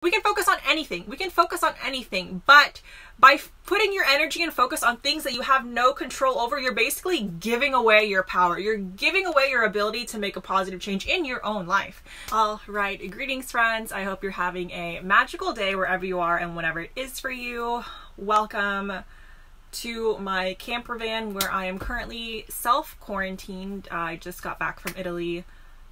We can focus on anything. We can focus on anything, but by putting your energy and focus on things that you have no control over, you're basically giving away your power. You're giving away your ability to make a positive change in your own life. All right, greetings friends. I hope you're having a magical day wherever you are and whatever it is for you. Welcome to my camper van where I am currently self-quarantined. I just got back from Italy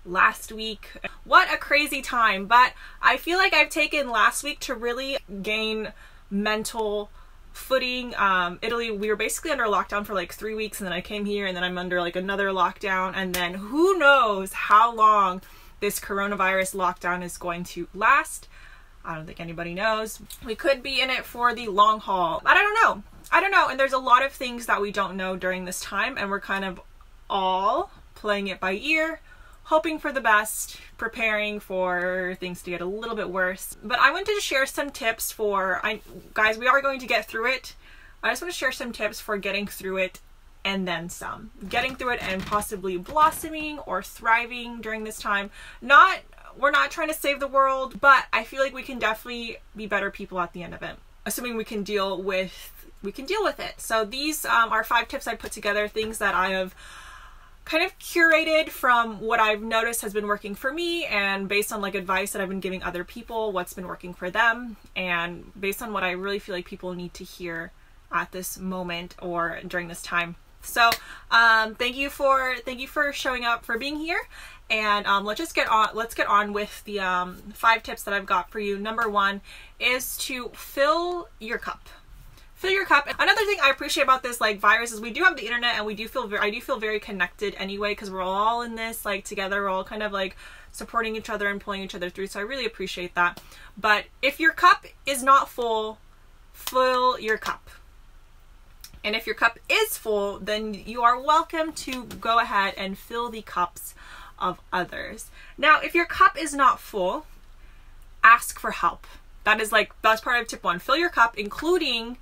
last week. What a crazy time, but I feel like I've taken last week to really gain mental footing. Italy, we were basically under lockdown for like 3 weeks, and then I came here and then I'm under like another lockdown, and then who knows how long this coronavirus lockdown is going to last. I don't think anybody knows. We could be in it for the long haul. I don't know, and there's a lot of things that we don't know during this time, and we're kind of all playing it by ear, hoping for the best, preparing for things to get a little bit worse. But I wanted to share some tips for, guys, we are going to get through it. I just want to share some tips for getting through it and then some. Getting through it and possibly blossoming or thriving during this time. We're not trying to save the world, but I feel like we can definitely be better people at the end of it, assuming we can deal with it. So these are 5 tips I put together, things that I have kind of curated from what I've noticed has been working for me, and based on like advice that I've been giving other people, what's been working for them, and based on what I really feel like people need to hear at this moment or during this time. So thank you for showing up, for being here, and let's get on with the 5 tips that I've got for you. Number 1 is to fill your cup. Fill your cup. Another thing I appreciate about this like virus is we do have the internet, and I do feel very connected anyway, because we're all in this like together. We're all kind of like supporting each other and pulling each other through, so I really appreciate that. But if your cup is not full, fill your cup. And if your cup is full, then you are welcome to go ahead and fill the cups of others. Now, if your cup is not full, ask for help. That's part of tip 1. Fill your cup, including,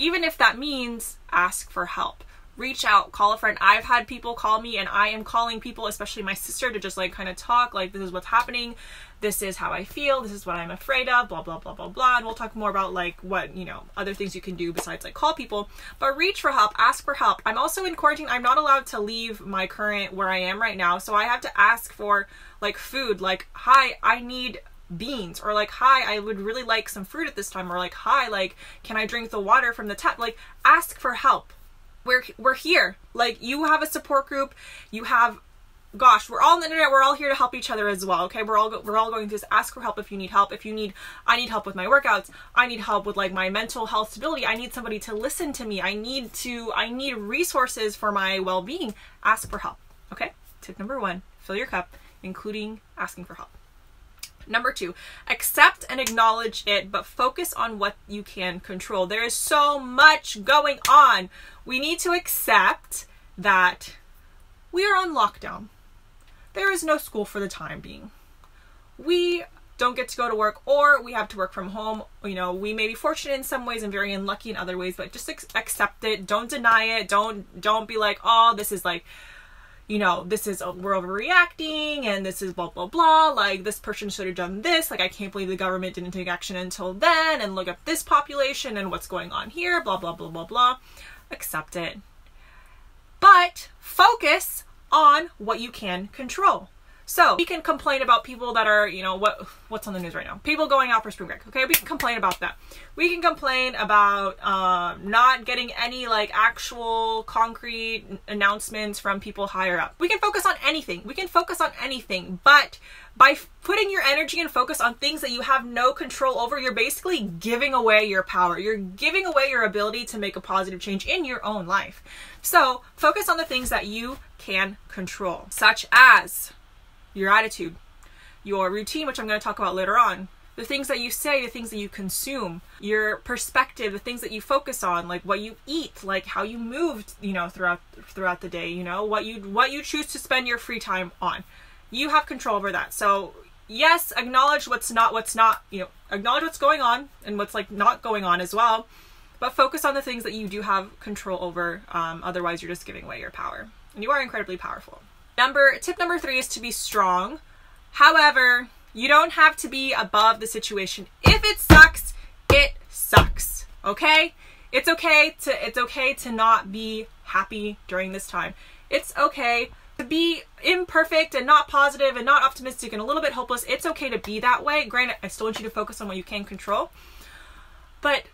even if that means ask for help. Reach out, call a friend. I've had people call me, and I am calling people, especially my sister, to just like kind of talk, like, this is what's happening, this is how I feel, this is what I'm afraid of, blah, blah, blah, blah, blah. And we'll talk more about like what, other things you can do besides like call people, but reach for help, ask for help. I'm also in quarantine. I'm not allowed to leave my current, where I am right now. So I have to ask for like food, like, hi, I need beans, or like, hi, I would really like some fruit at this time, or like, hi, like, can I drink the water from the tap? Like, ask for help. We're here. Like, you have a support group, you have, gosh, we're all on the internet, we're all here to help each other as well. Okay, we're all going through this. Ask for help if you need help. I need help with my workouts, I need help with like my mental health stability, I need somebody to listen to me, I need resources for my well-being. Ask for help. Okay, tip number 1, fill your cup, including asking for help. Number 2, accept and acknowledge it, but focus on what you can control. There is so much going on. We need to accept that we are on lockdown. There is no school for the time being. We don't get to go to work, or we have to work from home. We may be fortunate in some ways and very unlucky in other ways, but just accept it. Don't deny it. Don't be like, oh, this is like, this is, we're overreacting, and this is blah, blah, blah. Like, this person should have done this. Like, I can't believe the government didn't take action until then, and look at this population and what's going on here, blah, blah, blah, blah, blah. Accept it. But focus on what you can control. So we can complain about people that are, what's on the news right now? People going out for spring break. Okay, we can complain about that. We can complain about not getting any like actual concrete announcements from people higher up. We can focus on anything. But by putting your energy and focus on things that you have no control over, you're basically giving away your power. You're giving away your ability to make a positive change in your own life. So focus on the things that you can control, such as your attitude, your routine, which I'm going to talk about later on, the things that you say, the things that you consume, your perspective, the things that you focus on, like what you eat, like how you move, throughout the day, what you choose to spend your free time on. You have control over that. So yes, acknowledge what's not, acknowledge what's going on and what's like not going on as well, but focus on the things that you do have control over. Otherwise you're just giving away your power, and you are incredibly powerful. Tip number 3 is to be strong. However, You don't have to be above the situation. If it sucks, it sucks. Okay? It's okay to not be happy during this time. It's okay to be imperfect and not positive and not optimistic and a little bit hopeless. It's okay to be that way. Granted, I still want you to focus on what you can control, but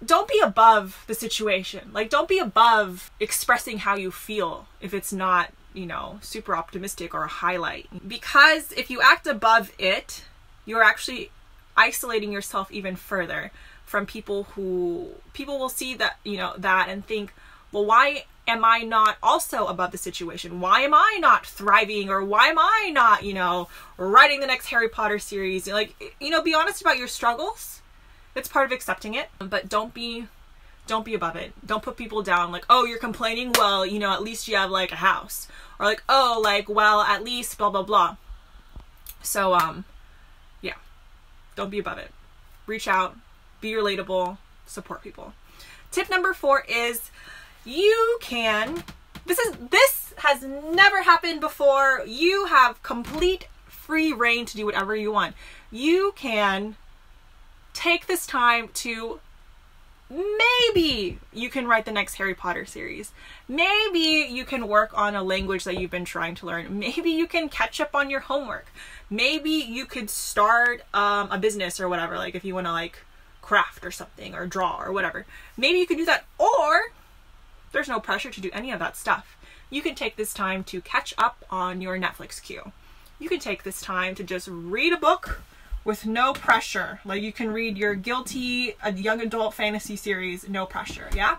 don't be above the situation. Like, don't be above expressing how you feel if it's not, you know, super optimistic or a highlight. Because if you act above it, you're actually isolating yourself even further from people will see that, you know, that and think, well, why am I not also above the situation? Why am I not thriving? Or why am I not, you know, writing the next Harry Potter series? Like, you know, be honest about your struggles. It's part of accepting it, but don't be above it. Don't put people down like, oh, you're complaining? Well, you know, at least you have like a house. Or like, oh, like, well, at least blah, blah, blah. So, yeah, don't be above it. Reach out, be relatable, support people. Tip number 4 is you can, this has never happened before. You have complete free reign to do whatever you want. You can take this time to, maybe you can write the next Harry Potter series. Maybe you can work on a language that you've been trying to learn. Maybe you can catch up on your homework. Maybe you could start a business or whatever, like if you want to like craft or something or draw or whatever. Maybe you could do that, or there's no pressure to do any of that stuff. You can take this time to catch up on your Netflix queue. You can take this time to just read a book with no pressure. Like you can read your guilty young adult fantasy series, no pressure, yeah?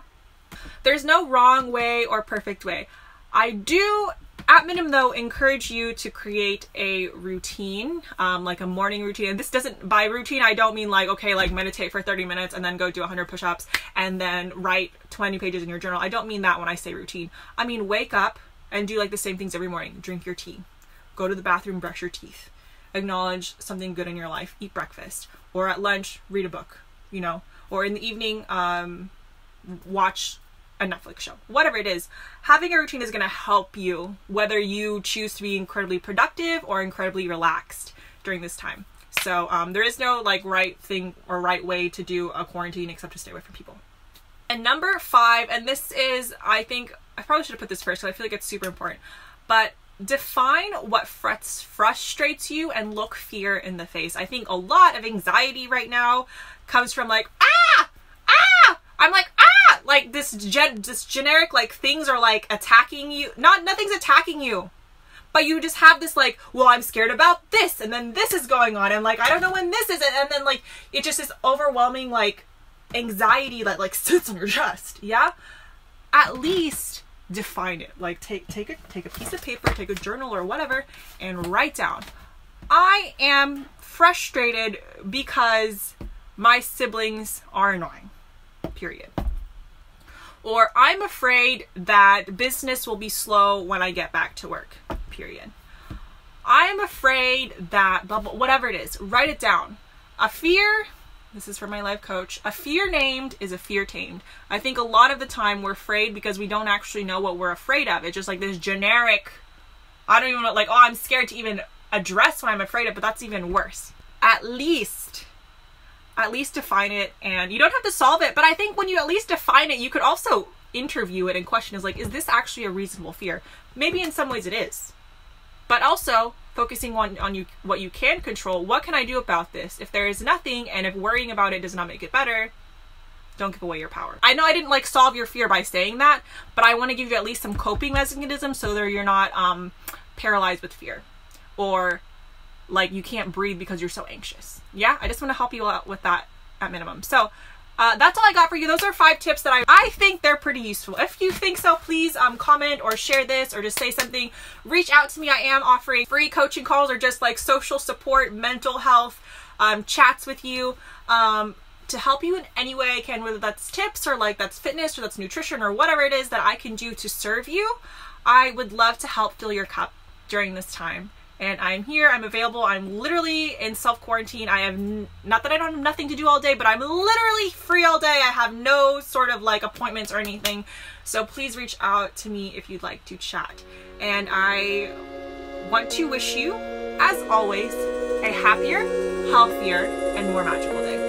There's no wrong way or perfect way. I do, at minimum though, encourage you to create a routine, like a morning routine. And this doesn't, by routine, I don't mean like, okay, like meditate for 30 minutes and then go do 100 push-ups and then write 20 pages in your journal. I don't mean that when I say routine. I mean, wake up and do like the same things every morning. Drink your tea, go to the bathroom, brush your teeth, acknowledge something good in your life, eat breakfast, or at lunch, read a book, you know, or in the evening, watch a Netflix show, whatever it is. Having a routine is going to help you, whether you choose to be incredibly productive or incredibly relaxed during this time. So there is no like right thing or right way to do a quarantine except to stay away from people. And number 5, and this is, I think, I probably should have put this first because I feel like it's super important, but define what frustrates you and look fear in the face. I think a lot of anxiety right now comes from like, I'm like, like this generic, like things are like attacking you. Nothing's attacking you, but you just have this like, well, I'm scared about this, and then this is going on, and like, I don't know when this is, and then like, it just is overwhelming like anxiety that like sits on your chest. Yeah. At least define it. Like take a piece of paper, take a journal or whatever, and write down, I am frustrated because my siblings are annoying, period. Or I'm afraid that business will be slow when I get back to work, period. I'm afraid that blah, blah, whatever it is, write it down. A fear, this is from my life coach, a fear named is a fear tamed. I think a lot of the time we're afraid because we don't actually know what we're afraid of. It's just like this generic, I don't even know, like, oh, I'm scared to even address what I'm afraid of, but that's even worse. At least define it, and you don't have to solve it, but I think when you at least define it, you could also interview it and question is like, is this actually a reasonable fear? Maybe in some ways it is, but also focusing on what you can control. What can I do about this? If there is nothing, and if worrying about it does not make it better, don't give away your power. I know I didn't like solve your fear by saying that, but I want to give you at least some coping mechanisms so that you're not paralyzed with fear, or like you can't breathe because you're so anxious. Yeah, I just want to help you out with that at minimum. So that's all I got for you. Those are 5 tips that I think they're pretty useful. If you think so, please comment or share this or just say something. Reach out to me. I am offering free coaching calls or just like social support, mental health chats with you to help you in any way I can, whether that's tips or like that's fitness or that's nutrition or whatever it is that I can do to serve you. I would love to help fill your cup during this time. And I'm here, I'm available, I'm literally in self-quarantine. I have, not that I don't have nothing to do all day, but I'm literally free all day. I have no sort of like appointments or anything. So please reach out to me if you'd like to chat. And I want to wish you, as always, a happier, healthier, and more magical day.